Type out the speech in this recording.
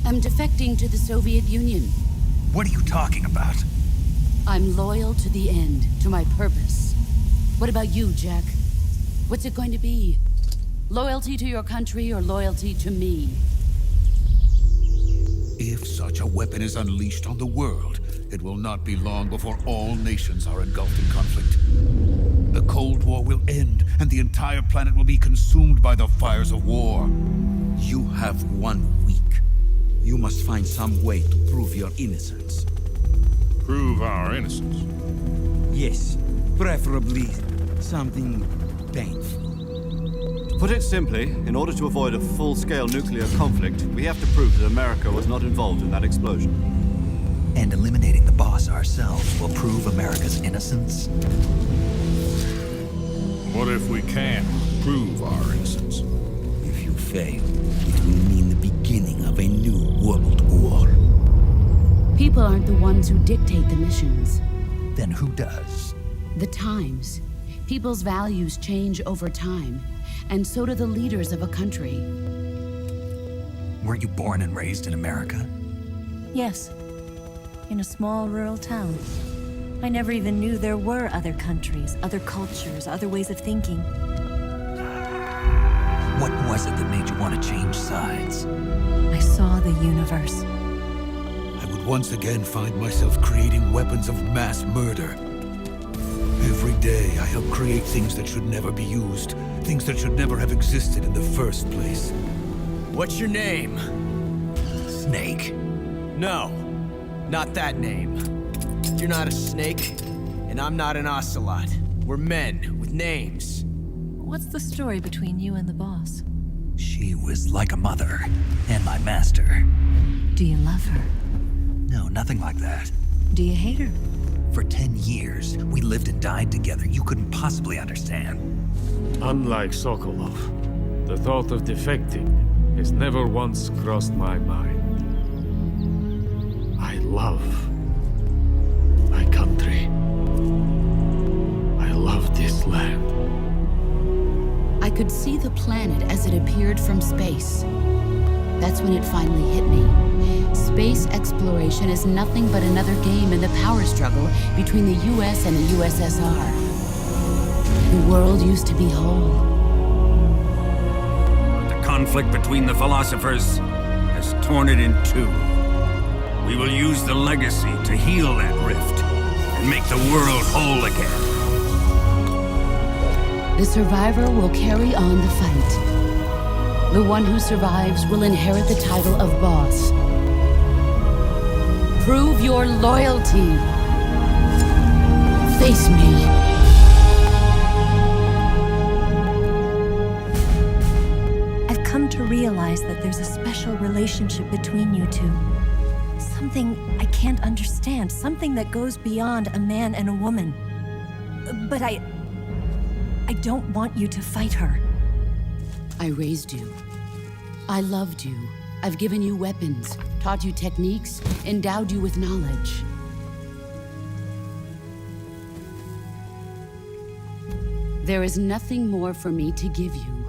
I'm defecting to the Soviet Union. What are you talking about? I'm loyal to the end, to my purpose. What about you, Jack? What's it going to be? Loyalty to your country or loyalty to me? If such a weapon is unleashed on the world, it will not be long before all nations are engulfed in conflict. The Cold War will end, and the entire planet will be consumed by the fires of war. You have 1 week. You must find some way to prove your innocence. Prove our innocence? Yes, preferably something painful. To put it simply, in order to avoid a full-scale nuclear conflict, we have to prove that America was not involved in that explosion. And eliminating the boss ourselves will prove America's innocence? What if we can't prove our innocence? If you fail, it will mean the beginning of a new world war. People aren't the ones who dictate the missions. Then who does? The times. People's values change over time, and so do the leaders of a country. Weren't you born and raised in America? Yes. In a small rural town. I never even knew there were other countries, other cultures, other ways of thinking. What was it that made you want to change sides? I saw the universe. I would once again find myself creating weapons of mass murder. Every day I help create things that should never be used, things that should never have existed in the first place. What's your name? Snake. No, not that name. You're not a snake, and I'm not an ocelot. We're men with names. What's the story between you and the boss? She was like a mother, and my master. Do you love her? No, nothing like that. Do you hate her? For 10 years, we lived and died together. You couldn't possibly understand. Unlike Sokolov, the thought of defecting has never once crossed my mind. I love my country. I love this land. I could see the planet as it appeared from space. That's when it finally hit me. Space exploration is nothing but another game in the power struggle between the US and the USSR. The world used to be whole. The conflict between the philosophers has torn it in two. We will use the legacy to heal that rift and make the world whole again. The survivor will carry on the fight. The one who survives will inherit the title of boss. Prove your loyalty. Face me. I've come to realize that there's a special relationship between you two. Something I can't understand, something that goes beyond a man and a woman. But I don't want you to fight her. I raised you. I loved you. I've given you weapons, taught you techniques, endowed you with knowledge. There is nothing more for me to give you.